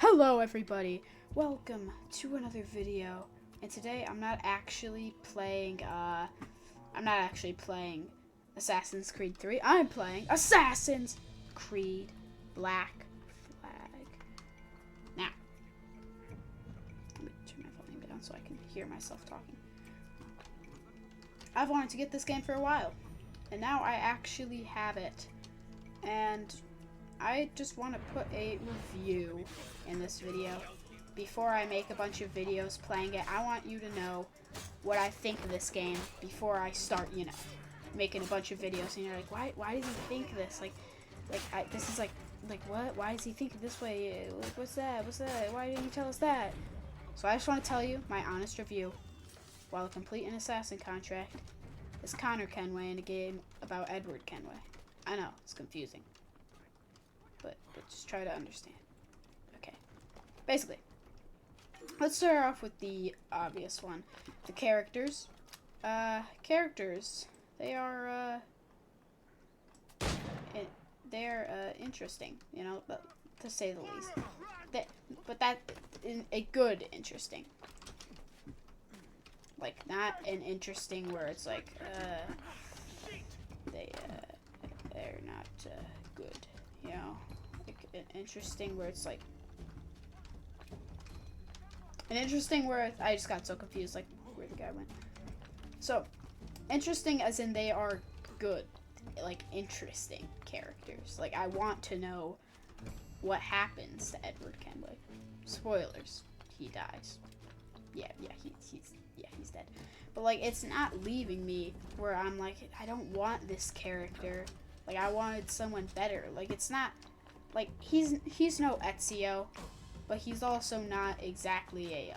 Hello everybody, welcome to another video, and today I'm not actually playing Assassin's Creed 3, I'm playing Assassin's Creed Black Flag. Now, let me turn my volume down so I can hear myself talking. I've wanted to get this game for a while, and now I actually have it, and I just want to put a review in this video. Before I make a bunch of videos playing it, I want you to know what I think of this game before I start, making a bunch of videos. And you're like, why does he think this? This is like what? Why does he think this way? Like, what's that? Why didn't you tell us that? So I just want to tell you my honest review. While a complete an assassin contract is Connor Kenway in a game about Edward Kenway. I know, it's confusing. But just try to understand. Okay. Basically, let's start off with the obvious one. The characters. They are interesting, to say the least. But that in a good interesting. Like, not an interesting where it's like, they're not good. Like interesting where it's like an interesting where I just got so confused, like where the guy went. So interesting as in they are good, like interesting characters. Like I want to know what happens to Edward Kenway. Spoilers, he dies. He's dead. But like it's not leaving me where I'm like I don't want this character. Like I wanted someone better. Like it's not like he's no Ezio, but he's also not exactly a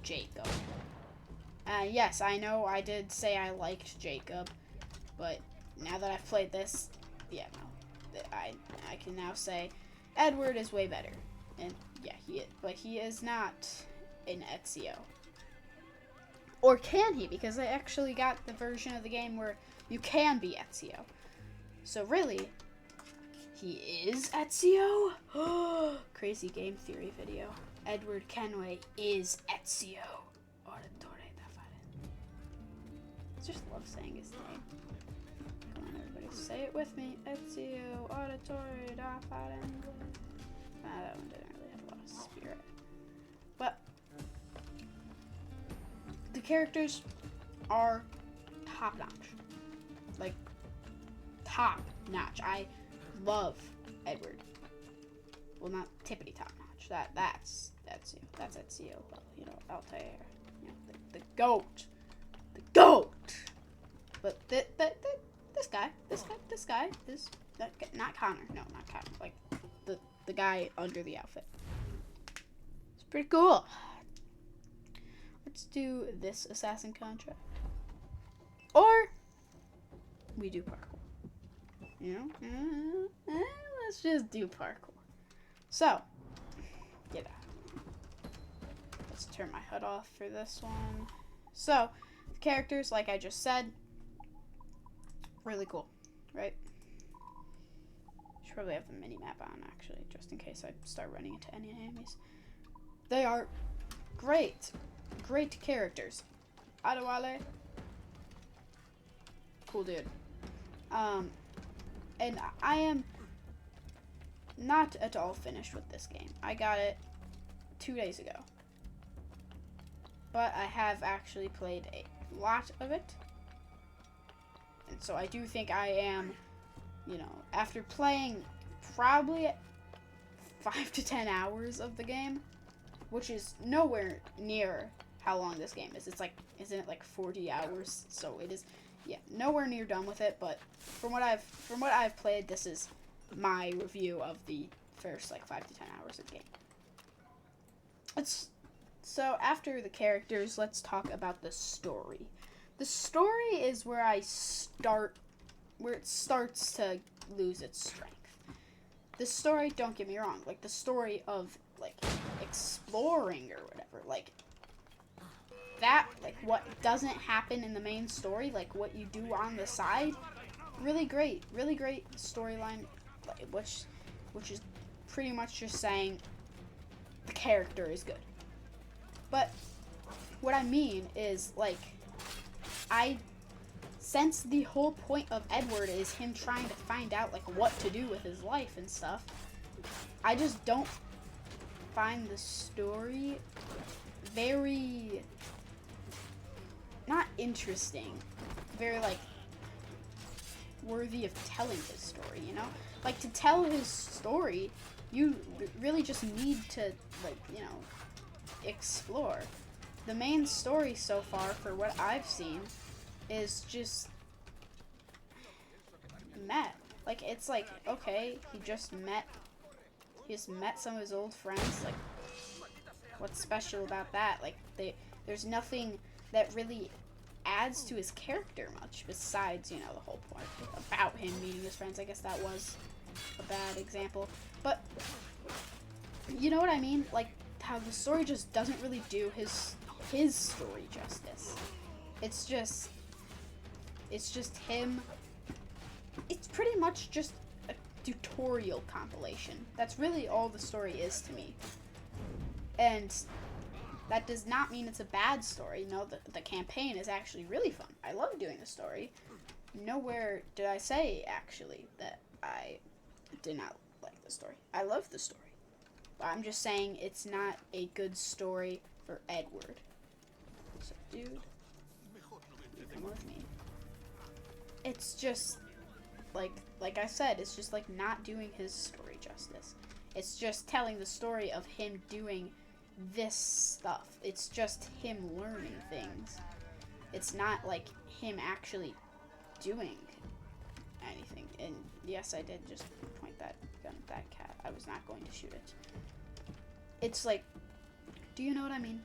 Jacob. Yes, I know I did say I liked Jacob, but now that I've played this, I can now say Edward is way better. And he is not an Ezio. Or can he? Because I actually got the version of the game where you can be Ezio. So really, he is Ezio? Crazy game theory video. Edward Kenway is Ezio. Auditore da Fare. I just love saying his name. Come on, everybody, say it with me. Ezio Auditore da Fare. That one didn't really have a lot of spirit. But the characters are top notch. Like top notch. I love Edward. Well, not tippity top notch. That's Ezio. Well, Altair. The goat. The goat. But this guy, not Connor. No, not Connor. Like the guy under the outfit. It's pretty cool. Let's do this assassin contract. Or we do parkour. Let's just do parkour. So, let's turn my HUD off for this one. So, the characters, like I just said, really cool, right? Should probably have the mini map on, actually, just in case I start running into any enemies. They are great characters. Adewale, cool dude. And I am not at all finished with this game. I got it 2 days ago. But I have actually played a lot of it. And so I do think I am, after playing probably 5 to 10 hours of the game, which is nowhere near how long this game is. It's like, isn't it like 40 hours? So it is, nowhere near done with it. But from what I've played, this is my review of the first like 5 to 10 hours of the game. So after the characters, let's talk about the story. The story is where it starts to lose its strength. The story, don't get me wrong, like the story of like exploring or whatever, like that, like what doesn't happen in the main story, like what you do on the side, really great storyline, which is pretty much just saying the character is good. But what I mean is, like, since the whole point of Edward is him trying to find out, like, what to do with his life and stuff, I just don't find the story very, not interesting, very, like, worthy of telling his story, you know? Like, to tell his story, you really just need to, like, you know, explore. The main story so far, for what I've seen, is just met. Like, it's like, okay, he just met some of his old friends. Like, what's special about that? Like, there's nothing that really adds to his character much besides, you know, the whole point about him meeting his friends. I guess that was a bad example, but you know what I mean? Like, how the story just doesn't really do his story justice. It's just him. It's pretty much just a tutorial compilation. That's really all the story is to me. And that does not mean it's a bad story. No, the campaign is actually really fun. I love doing the story. Nowhere did I say, actually, that I did not like the story. I love the story. But I'm just saying it's not a good story for Edward. So, dude, you come with me. It's just, like I said, it's just, like, not doing his story justice. It's just telling the story of him doing this stuff. It's just him learning things. It's not like him actually doing anything. And yes, I did just point that gun at that cat. I was not going to shoot it. It's like, do you know what I mean?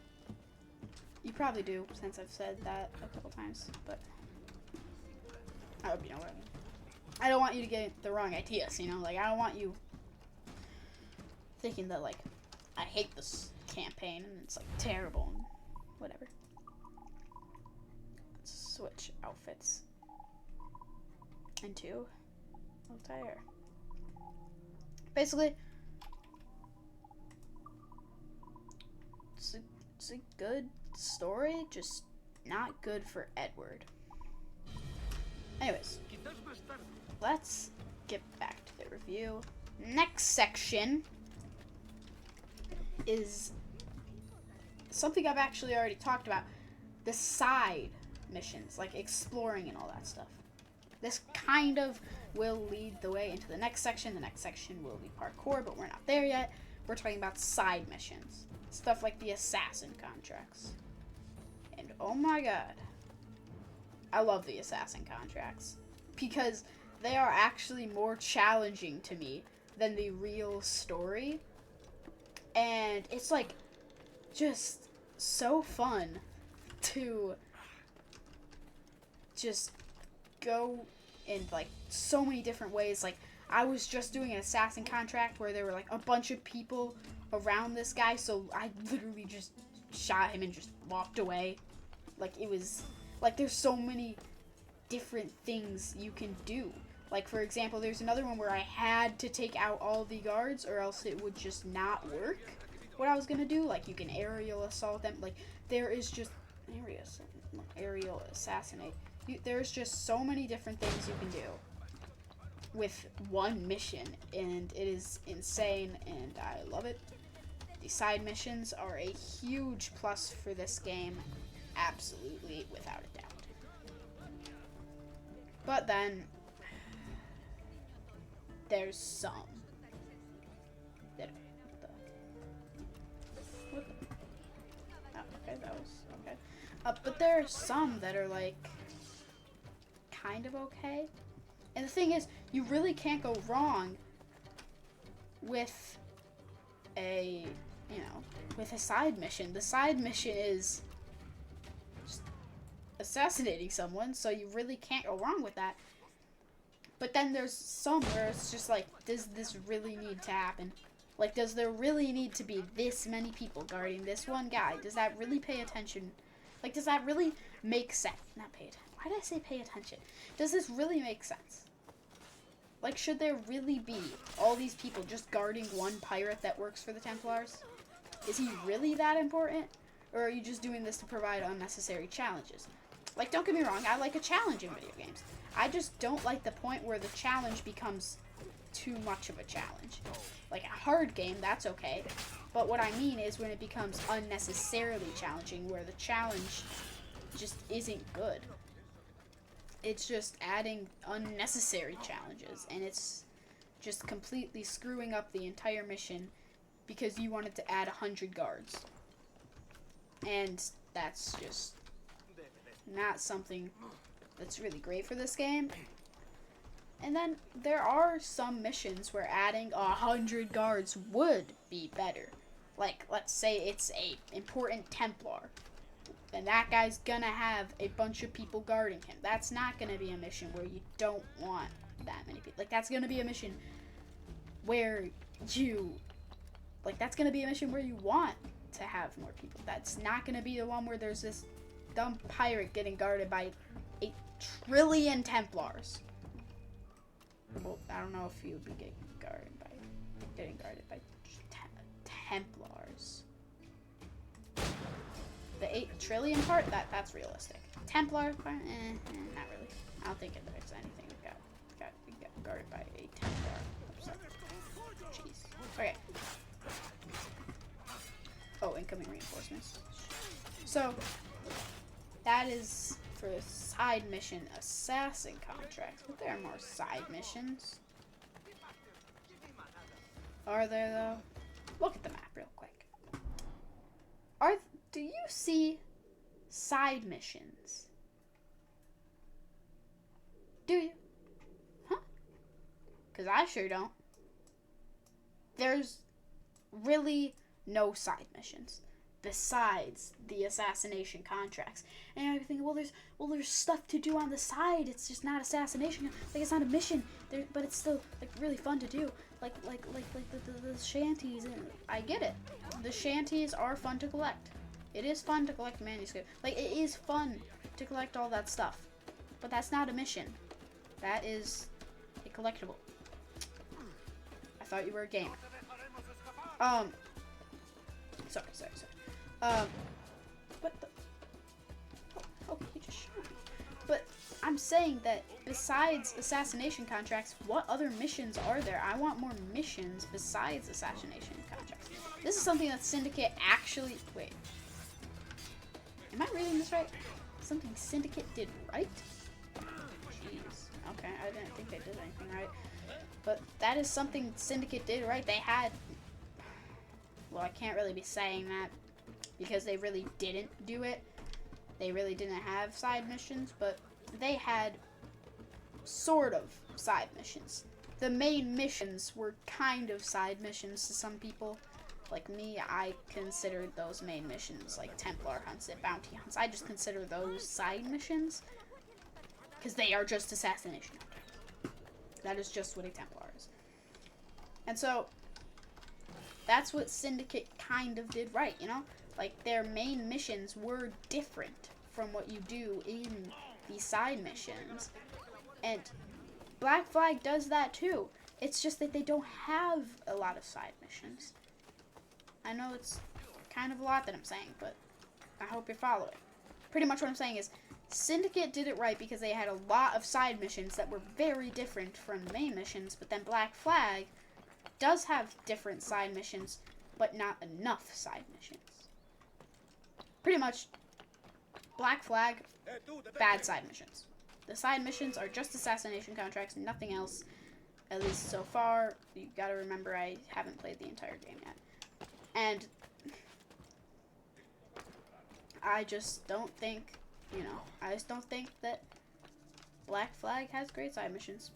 You probably do, since I've said that a couple times, but I hope you know what I mean. I don't want you to get the wrong ideas, you know? Like, I don't want you thinking that, like, I hate this campaign and it's, like, terrible and whatever. Let's switch outfits into multi-air. Basically, it's a good story, just not good for Edward. Anyways, let's get back to the review. Next section is something I've actually already talked about. The side missions, like exploring and all that stuff. This kind of will lead the way into the next section. The next section will be parkour, but we're not there yet. We're talking about side missions. Stuff like the assassin contracts. And oh my god, I love the assassin contracts because they are actually more challenging to me than the real story. And it's like just so fun to just go in like so many different ways. Like, I was just doing an assassin contract where there were like a bunch of people around this guy, so I literally just shot him and just walked away. Like, it was like there's so many different things you can do. Like, for example, there's another one where I had to take out all the guards or else it would just not work what I was gonna do. Like, you can aerial assault them. Like, there is just aerial assassinate. There's just so many different things you can do with one mission, and it is insane, and I love it. The side missions are a huge plus for this game, absolutely, without a doubt. But then there's some that what the oh, okay, that was okay. But there are some that are like kind of okay. And the thing is, you really can't go wrong with a, with a side mission. The side mission is just assassinating someone, so you really can't go wrong with that. But then there's some where it's just like, does this really need to happen? Like, does there really need to be this many people guarding this one guy? Does that really pay attention? Like, does that really make sense? Not pay attention. Why did I say pay attention? Does this really make sense? Like, should there really be all these people just guarding one pirate that works for the Templars? Is he really that important? Or are you just doing this to provide unnecessary challenges? Like, don't get me wrong, I like a challenge in video games. I just don't like the point where the challenge becomes too much of a challenge. Like a hard game, that's okay. But what I mean is when it becomes unnecessarily challenging, where the challenge just isn't good. It's just adding unnecessary challenges, and it's just completely screwing up the entire mission because you wanted to add 100 guards. And that's just not something that's really great for this game. And then there are some missions where adding 100 guards would be better. Like, let's say it's a important Templar, and that guy's gonna have a bunch of people guarding him. That's not gonna be a mission where you don't want that many people. Like, that's gonna be a mission where you, that's gonna be a mission where you want to have more people. That's not gonna be the one where there's this dumb pirate getting guarded by 8 trillion Templars. Well, I don't know if he would be getting guarded by Templars. The 8 trillion part, that's realistic. Templar part, not really. I don't think there's anything that got guarded by a Templar. Jeez. Okay. Oh, incoming reinforcements. So that is for side mission assassin contracts, but there are more side missions. Are there though? Look at the map real quick. Do you see side missions? Do you? Huh? Because I sure don't. There's really no side missions besides the assassination contracts. And I think, well, there's stuff to do on the side. It's just not assassination. Like, it's not a mission. But it's still really fun to do. Like the shanties. And I get it. The shanties are fun to collect. It is fun to collect manuscript. Like, it is fun to collect all that stuff. But that's not a mission. That is a collectible. I thought you were a gamer. Sorry. What the? Oh, you just shot me. But I'm saying that besides assassination contracts, what other missions are there? I want more missions besides assassination contracts. This is something that Syndicate actually... Wait. Am I reading this right? Something Syndicate did right? Jeez. Okay, I didn't think they did anything right. But that is something Syndicate did right. They had... Well, I can't really be saying that because they really didn't do it. They really didn't have side missions, but they had sort of side missions. The main missions were kind of side missions to some people. Like me, I considered those main missions like Templar hunts and bounty hunts. I just consider those side missions because they are just assassination. That is just what a Templar is. And so that's what Syndicate kind of did right, you know? Like, their main missions were different from what you do in the side missions. And Black Flag does that too. It's just that they don't have a lot of side missions. I know it's kind of a lot that I'm saying, but I hope you're following. Pretty much what I'm saying is Syndicate did it right because they had a lot of side missions that were very different from the main missions, but then Black Flag does have different side missions, but not enough side missions. Pretty much, Black Flag, bad side missions. The side missions are just assassination contracts, nothing else. At least so far. You gotta remember I haven't played the entire game yet. And I just don't think, I just don't think that Black Flag has great side missions.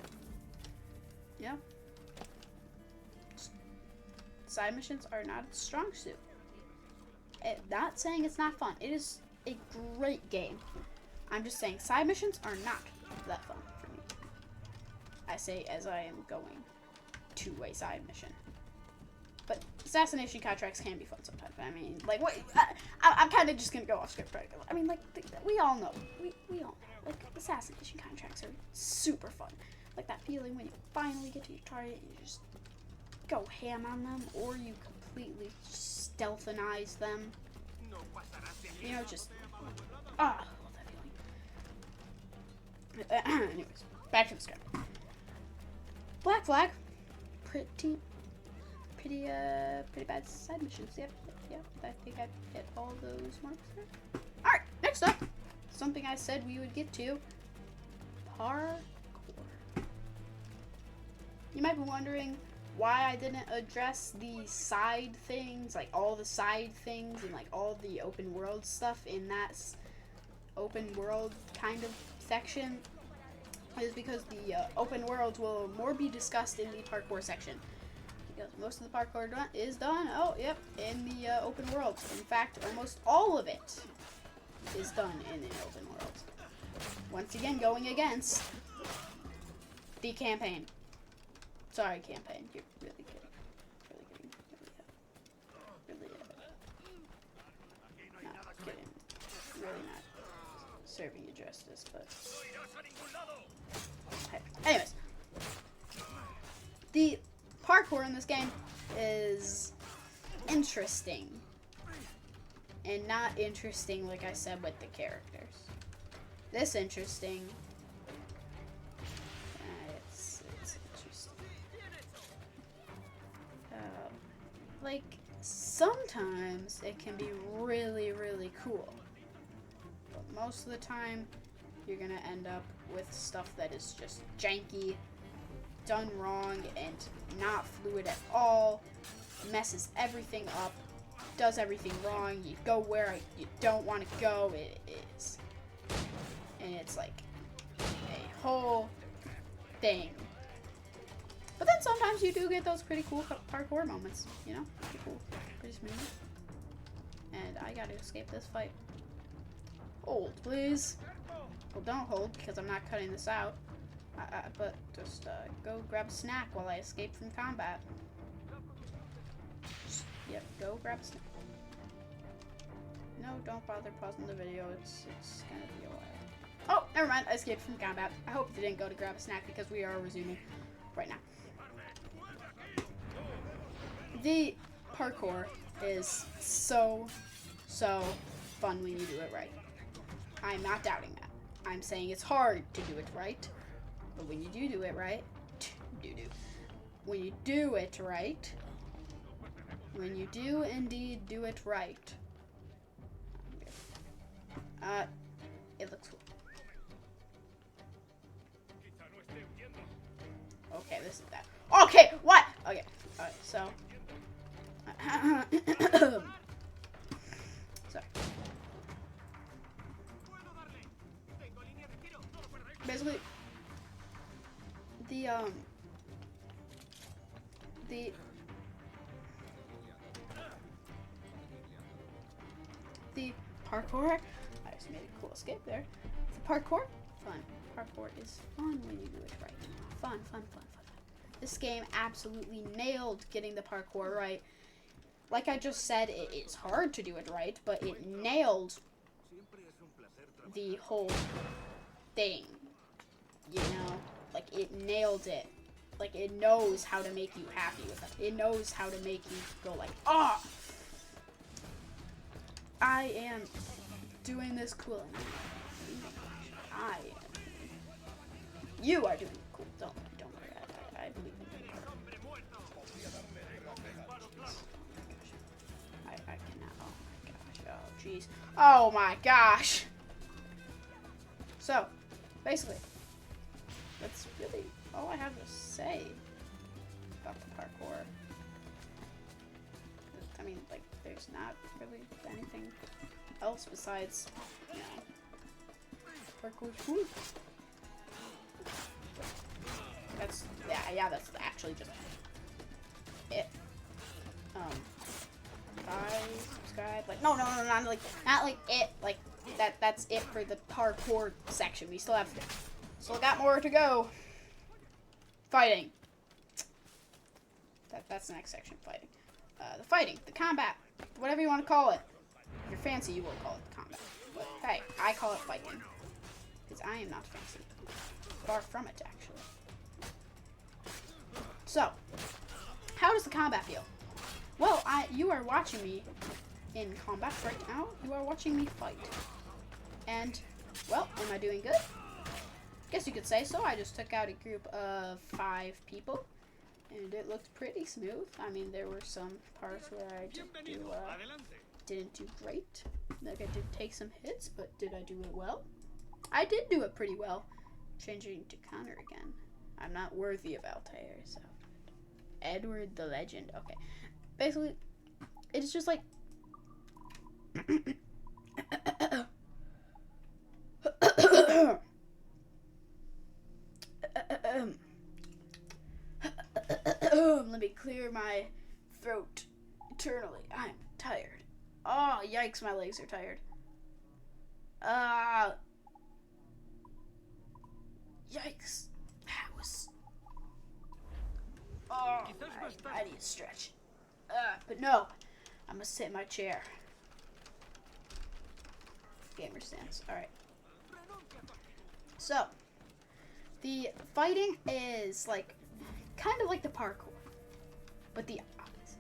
Yeah. Side missions are not its strong suit. Not saying it's not fun. It is a great game. I'm just saying side missions are not that fun for me. I say as I am going to a side mission. But assassination contracts can be fun sometimes. I mean, like, what? I'm kind of just gonna go off script, right? I mean, like, we all know. We all know. Like, assassination contracts are super fun. Like that feeling when you finally get to your target and you just go ham on them, or you completely stealthinize them. You know, just I love that feeling. Anyways, back to the script. Black Flag, pretty bad side missions. Yep. I think I hit all those marks there. All right, next up, something I said we would get to: parkour. You might be wondering why I didn't address the side things, like all the side things and like all the open world stuff in that open world kind of section. Is because the open worlds will more be discussed in the parkour section. Because most of the parkour is done, in the open world. In fact, almost all of it is done in an open world. Once again, going against the campaign. Sorry, campaign. You're really kidding. Not kidding. Really not serving you justice, but... Okay. Anyways. The parkour in this game is interesting. And not interesting, like I said, with the characters. This interesting... It's interesting. Like, sometimes it can be really, really cool. But most of the time, you're gonna end up with stuff that is just janky, done wrong, and not fluid at all, messes everything up, does everything wrong, you go where you don't want to go, it is. And it's like a whole thing. But then sometimes you do get those pretty cool parkour moments, you know? Pretty cool, pretty smooth. And I gotta escape this fight. Hold, please. Well, don't hold, because I'm not cutting this out. But just go grab a snack while I escape from combat. Yep, go grab a snack. No, don't bother pausing the video. It's gonna be a while. Oh, never mind. I escaped from combat. I hope you didn't go to grab a snack because we are resuming right now. The parkour is so fun when you do it right. I'm not doubting that. I'm saying it's hard to do it right, but when you do it right, when you do it right, when you do indeed do it right, it looks cool. Okay, this is that. Okay, what? Okay, alright, so. Sorry. Basically, the parkour, I just made a cool escape there. The parkour, fun. Parkour is fun when you do it right. Fun. This game absolutely nailed getting the parkour right. Like I just said, it's hard to do it right, but it nailed the whole thing. You know? Like, it nailed it. Like, it knows how to make you happy with it. It knows how to make you go like, oh! I am doing this cool. You are doing it cool. Don't worry. I believe in you. I cannot. Oh my gosh. Oh jeez. Oh my gosh. So, basically, that's really all I have to say about the parkour. I mean, like, there's not really anything else besides, you know, parkour's cool. That's, yeah, that's actually just it. Subscribe, like, no, not like it, like, that's it for the parkour section. We still got more to go. Fighting. That's the next section, fighting. The fighting, the combat, whatever you want to call it. If you're fancy, you will call it combat. But hey, I call it fighting. Because I am not fancy. Far from it, actually. So, how does the combat feel? Well, you are watching me in combat right now. You are watching me fight. And, well, am I doing good? Guess you could say so. I just took out a group of 5 people. And it looked pretty smooth. I mean, there were some parts where I didn't do great. Like, I did take some hits, but did I do it well? I did do it pretty well. Changing to Connor again. I'm not worthy of Altair, so. Edward the Legend. Okay. Basically, it's just like... Let me clear my throat eternally. I'm tired. Oh, yikes, my legs are tired. Yikes. That was... Oh, I need to stretch. But no, I'm gonna sit in my chair. Gamer stance. Alright. So, the fighting is like, kind of like the parkour, but the opposite.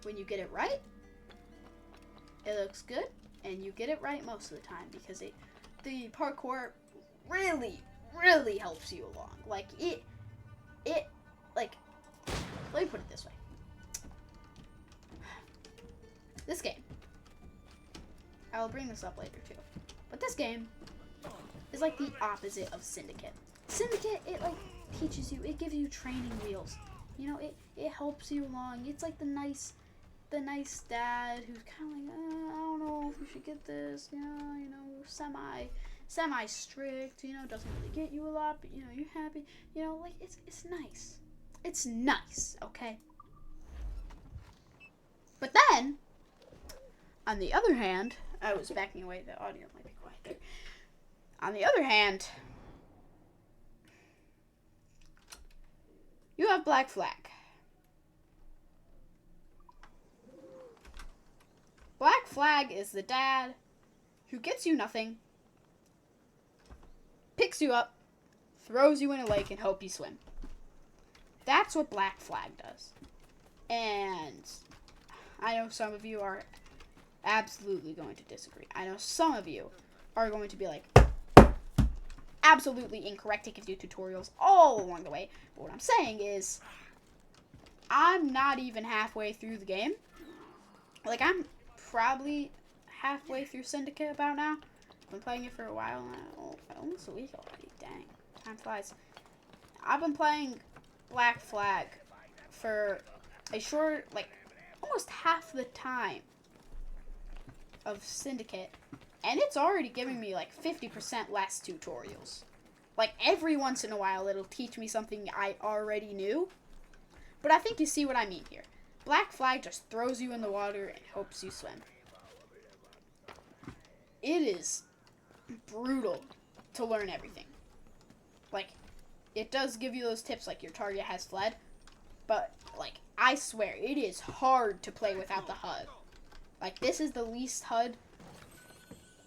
When you get it right, it looks good, and you get it right most of the time, because the parkour really, really helps you along. Like, like, let me put it this way. This game, I will bring this up later too, but this game is like the opposite of Syndicate. Syndicate, it like teaches you, it gives you training wheels. You know, it helps you along. It's like the nice dad who's kind of like, I don't know if we should get this, you know, semi strict, you know, doesn't really get you a lot, but you know, you're happy, you know, like it's nice. It's nice, okay? But then, on the other hand, I was backing away, the audio might be quiet there. On the other hand, you have Black Flag. Black Flag is the dad who gets you nothing, picks you up, throws you in a lake, and hope you swim. That's what Black Flag does. And I know some of you are absolutely going to disagree. I know some of you are going to be like, absolutely incorrect. It gives you tutorials all along the way. But what I'm saying is, I'm not even halfway through the game. Like, I'm probably halfway through Syndicate about now. I've been playing it for a while now. Almost a week already. Dang. Time flies. I've been playing Black Flag for a short, like, almost half the time of Syndicate. And it's already giving me, like, 50% less tutorials. Like, every once in a while, it'll teach me something I already knew. But I think you see what I mean here. Black Flag just throws you in the water and hopes you swim. It is brutal to learn everything. Like, it does give you those tips, like your target has fled. But, like, I swear, it is hard to play without the HUD. Like, this is the least HUD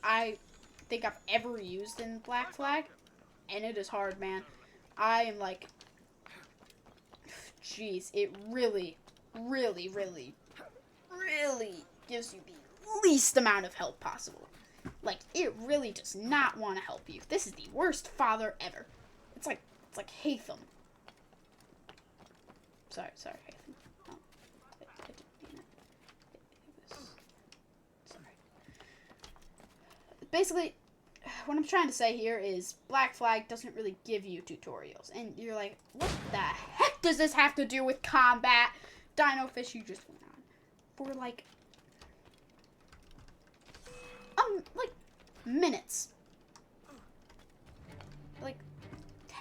I think I've ever used in Black Flag. And it is hard, man. I am like, jeez, it really, really, really, really gives you the least amount of help possible. Like, it really does not want to help you. This is the worst father ever. It's like Hatham. Sorry, Hatham. Oh, I didn't mean it. It was, sorry. Basically, what I'm trying to say here is Black Flag doesn't really give you tutorials. And you're like, what the heck does this have to do with combat? Dino Fish, you just went on for like minutes. Like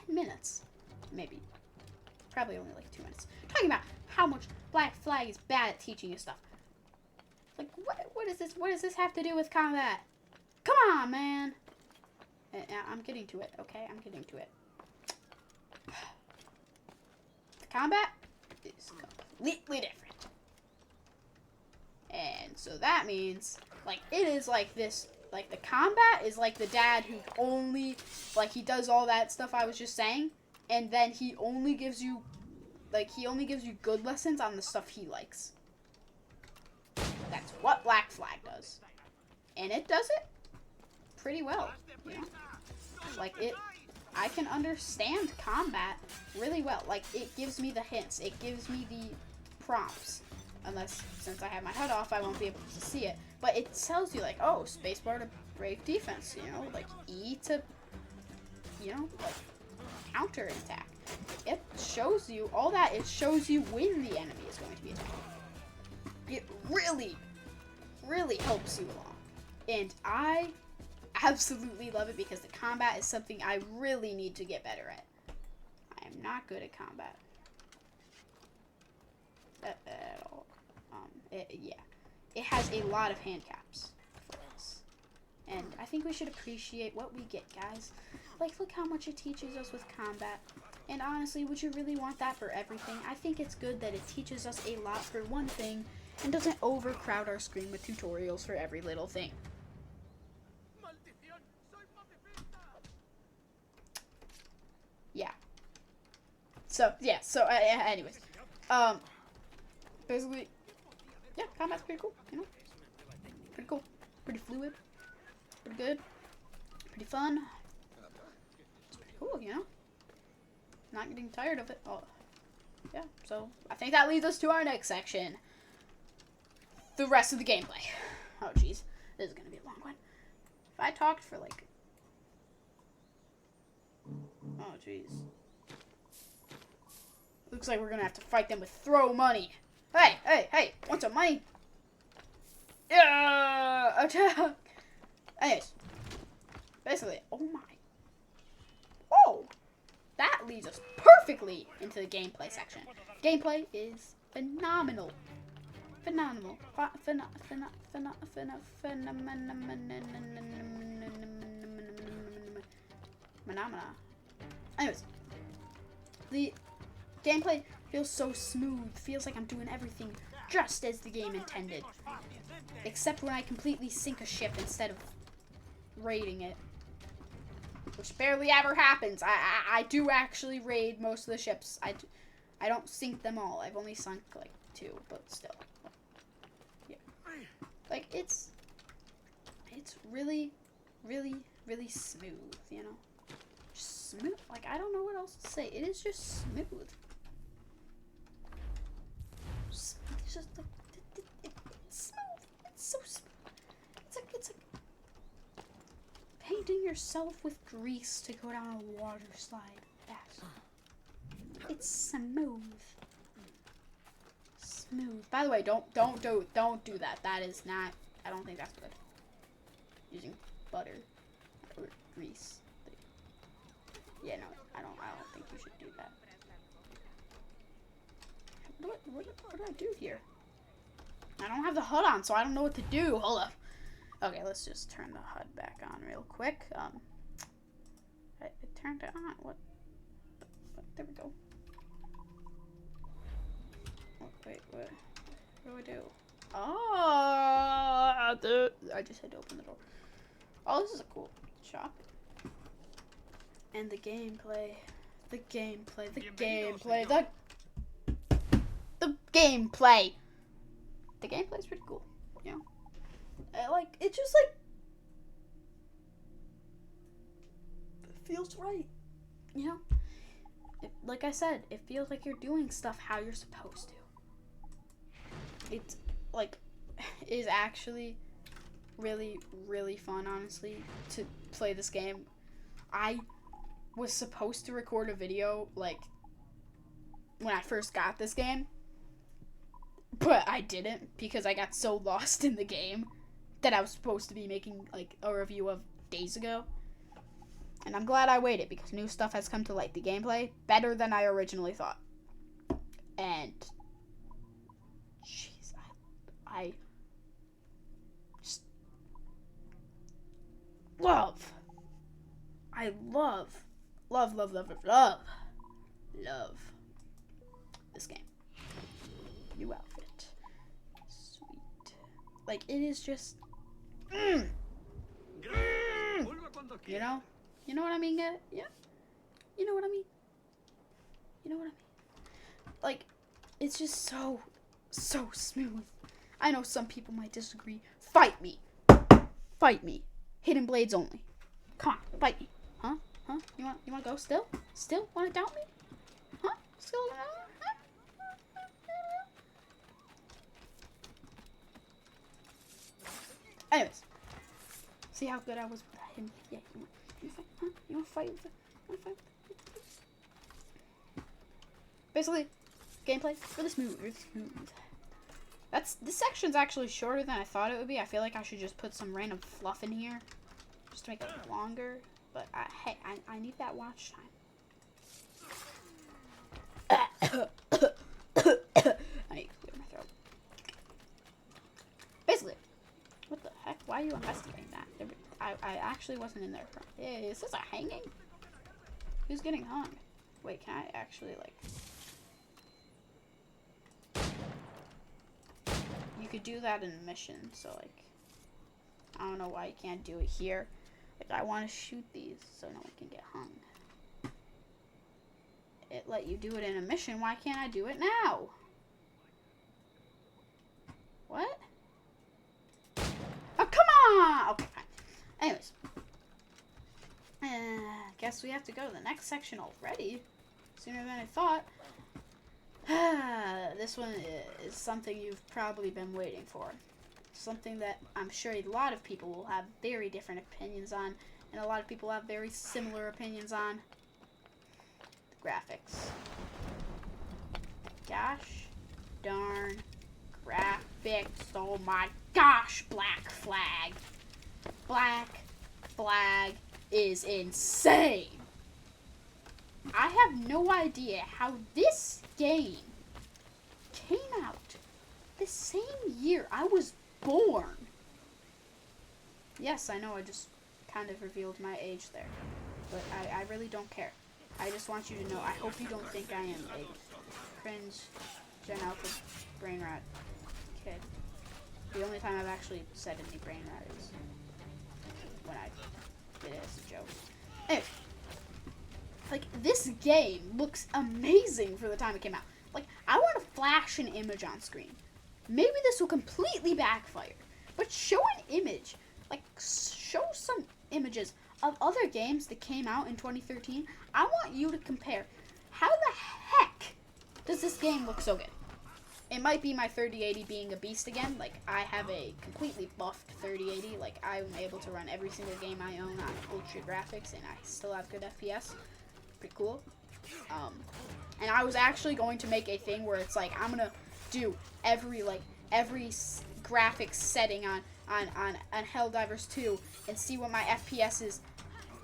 10 minutes, maybe. Probably only like 2 minutes. Talking about how much Black Flag is bad at teaching you stuff. Like, what is this? What does this have to do with combat? Come on, man. I'm getting to it, okay? I'm getting to it. The combat is completely different. And so that means, like, it is like this, like, the combat is like the dad who only, like, he does all that stuff I was just saying, and then he only gives you like, he only gives you good lessons on the stuff he likes. That's what Black Flag does. And it does it pretty well, you know? Like, I can understand combat really well. Like, it gives me the hints. It gives me the prompts. Unless, since I have my HUD off, I won't be able to see it. But it tells you, like, oh, spacebar to break defense, you know? Like, E to, you know, like, counter attack. It shows you all that. It shows you when the enemy is going to be attacking. It really, really helps you along. And I absolutely love it because the combat is something I really need to get better at. I am not good at combat. At all. Yeah. It has a lot of hand caps for us. And I think we should appreciate what we get, guys. Like, look how much it teaches us with combat. And honestly, would you really want that for everything? I think it's good that it teaches us a lot for one thing and doesn't overcrowd our screen with tutorials for every little thing. Yeah. So, yeah. So, anyways. Basically, yeah, combat's pretty cool, you know? Pretty cool. Pretty fluid. Pretty good. Pretty fun. It's pretty cool, you know? Not getting tired of it. Oh, yeah, so I think that leads us to our next section. The rest of the gameplay. Oh, jeez. This is going to be a long one. If I talked for, like... Oh, jeez. Looks like we're going to have to fight them with throw money. Hey, hey, hey, want some money? Yeah, attack. Anyways, basically, oh my. Oh, that leads us perfectly into the gameplay section. Gameplay is phenomenal. Phenomenal. Phenomena. Anyways, the gameplay feels so smooth. Feels like I'm doing everything just as the game intended. Except when I completely sink a ship instead of raiding it. Which barely ever happens. I do actually raid most of the ships. I don't sink them all. I've only sunk like 2, but still. Yeah. Like, it's really, really, really smooth, you know? Just smooth. Like, I don't know what else to say. It is just smooth. It's just like, it's smooth. It's so smooth. It's like painting yourself with grease to go down a water slide. It's smooth. Smooth. By the way, don't do that. That is not. I don't think that's good. Using butter or grease. Yeah, no, I don't think you should do that. What do I do here? I don't have the HUD on, so I don't know what to do. Hold up. Okay, let's just turn the HUD back on real quick. It turned it on. What? There we go. Oh, wait, what do I do? Oh, I just had to open the door. Oh, this is a cool shop. And the gameplay. The gameplay. The gameplay. The gameplay. The gameplay's pretty cool, you know? Like, it just, like, it feels right, you know? Like I said, it feels like you're doing stuff how you're supposed to. It's, like, it is actually really, really fun, honestly, to play this game. I was supposed to record a video, like, when I first got this game, but I didn't because I got so lost in the game that I was supposed to be making, like, a review of days ago. And I'm glad I waited because new stuff has come to light. The gameplay, better than I originally thought. And, jeez, I just love this game. New outfit. Sweet. Like, it is just, you know? You know what I mean, guys? Yeah? You know what I mean? You know what I mean? like, it's just so smooth. I know some people might disagree. Fight me. Fight me. Hidden blades only. Come on, fight me. Huh? Huh? You want to go still? Still want to doubt me? Huh? Still huh? Anyways, see how good I was with him? Yeah, you want to fight? Huh? You want to fight? Basically, gameplay really smooth, This section's actually shorter than I thought it would be. I feel like I should just put some random fluff in here, just to make it longer. But hey, I need that watch time. I need to clear my throat. Basically, what the heck? Why are you investigating that? I actually wasn't in there. Hey, is this a hanging? Who's getting hung? Wait, can I actually, like... You could do that in a mission, so, like... I don't know why you can't do it here. Like, I want to shoot these so no one can get hung. It let you do it in a mission. Why can't I do it now? What? Oh, come on! Okay, fine. Anyways. Guess we have to go to the next section already. Sooner than I thought. This one is something you've probably been waiting for. Something that I'm sure a lot of people will have very different opinions on. And a lot of people have very similar opinions on. The graphics. Gosh darn graphics. Oh my gosh, Black Flag. Black Flag is insane. I have no idea how this game came out the same year I was born. Yes, I know I just kind of revealed my age there, but I really don't care. I just want you to know, I hope you don't think I am a cringe Gen Alpha brain rat kid. The only time I've actually said any brain rat is when I did it as a joke. Anyway, like, this game looks amazing for the time it came out. Like, I want to flash an image on screen. Maybe this will completely backfire, but show an image. Like, show some images of other games that came out in 2013. I want you to compare. How the heck does this game look so good? It might be my 3080 being a beast again. Like, I have a completely buffed 3080. Like, I'm able to run every single game I own on ultra graphics, and I still have good FPS. Pretty cool. And I was actually going to make a thing where it's like, I'm gonna do every graphics setting on Helldivers 2 and see what my FPS is,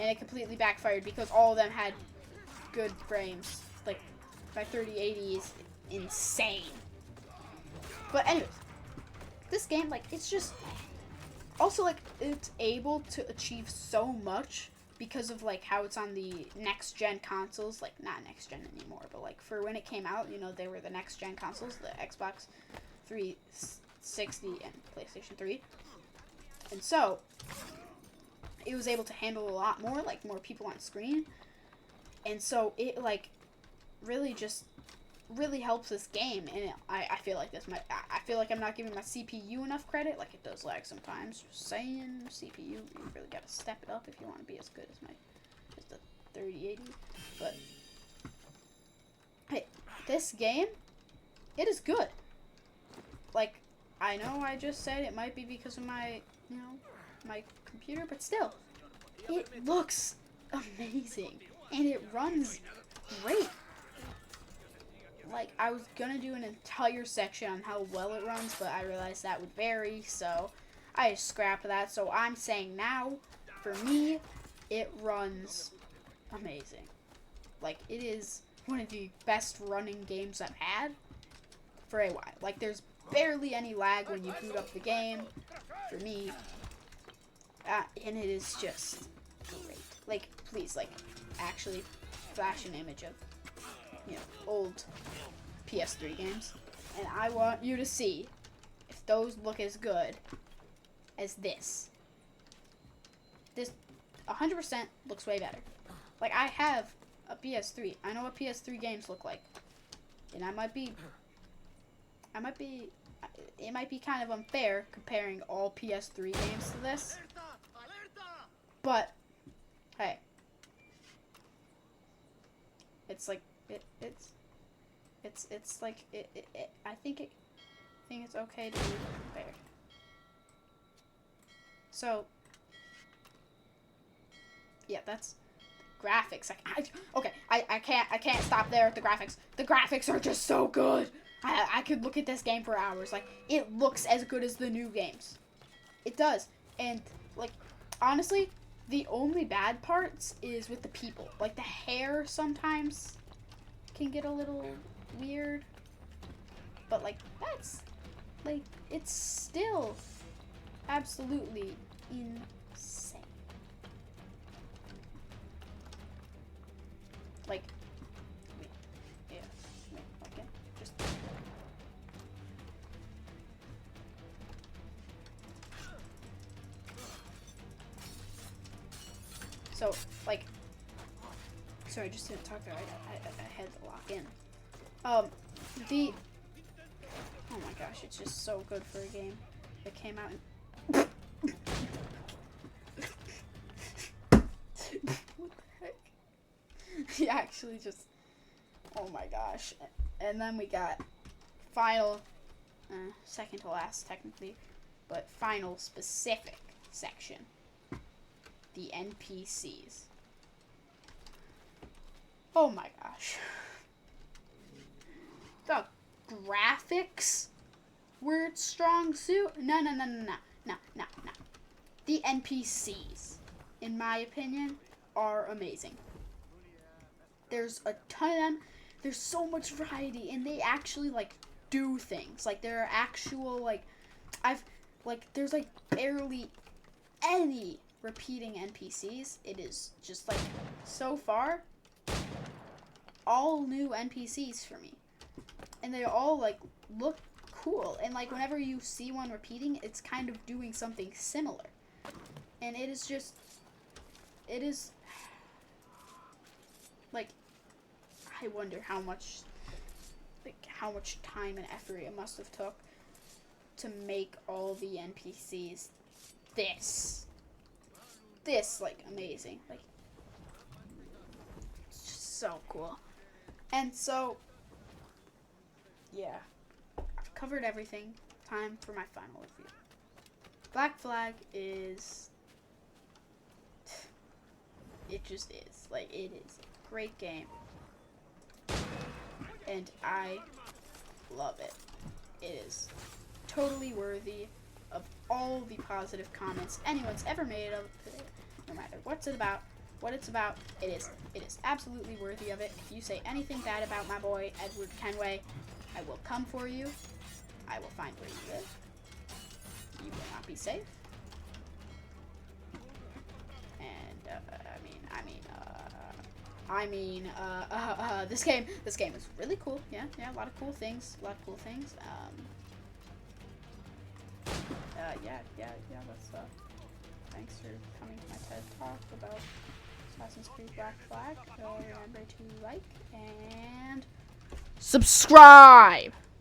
and it completely backfired because all of them had good frames. Like, my 3080 is insane. But anyways, this game, like, it's just also, like, it's able to achieve so much because of, like, how it's on the next gen consoles. Like, not next gen anymore, but, like, for when it came out, you know, they were the next gen consoles, the Xbox 360 and PlayStation 3. And so it was able to handle a lot more, like, more people on screen. And so it, like, really just really helps this game. And I feel like I feel like I'm not giving my CPU enough credit. Like, it does lag sometimes. Just saying, CPU, you really gotta step it up if you want to be as good as the 3080. But hey, this game, it is good. Like, I know I just said it might be because of my, you know, my computer, but still, it looks amazing and it runs great. Like, I was gonna do an entire section on how well it runs, but I realized that would vary, so I just scrapped that. So I'm saying now, for me, it runs amazing. Like, it is one of the best running games I've had for a while. Like, there's barely any lag when you boot up the game, for me, and it is just great. Like, please, like, actually flash an image of, you know, old PS3 games, and I want you to see if those look as good as this. This 100% looks way better. Like, I have a PS3. I know what PS3 games look like. And it might be kind of unfair comparing all PS3 games to this. But hey, it's like it's like I think it's okay to be compared. So yeah, that's graphics. I can't stop there at the graphics. The graphics are just so good. I could look at this game for hours. Like, it looks as good as the new games. It does. And like, honestly, the only bad parts is with the people. Like, the hair sometimes can get a little weird. But like, that's like, it's still absolutely insane. Like, yeah, okay, just. So, like, sorry, I just didn't talk there. I had to lock in. Oh my gosh, it's just so good for a game that came out in. What the heck? He actually just, oh my gosh. And then we got final, second to last technically, but final specific section. The NPCs. Oh my gosh. The graphics were its strong suit? No. The NPCs, in my opinion, are amazing. There's a ton of them. There's so much variety, and they actually, like, do things. Like, there are actual, like, there's, like, barely any repeating NPCs. It is just, like, so far, all new NPCs for me. And they all, like, look cool. And, like, whenever you see one repeating, it's kind of doing something similar. And it is just, it is, like, I wonder how much time and effort it must have took to make all the NPCs this, like, amazing. Like, it's just so cool. And so, yeah, I've covered everything. Time for my final review. Black Flag is, it just is. Like, it is a great game. And I love it. It is totally worthy of all the positive comments anyone's ever made of it. No matter what it's about, it is absolutely worthy of it. If you say anything bad about my boy Edward Kenway, I will come for you. I will find where you live. You will not be safe. And this game is really cool. Yeah, a lot of cool things. Let's thanks for coming to my TED Talk about Assassin's Creed Black Flag. Remember to like and subscribe.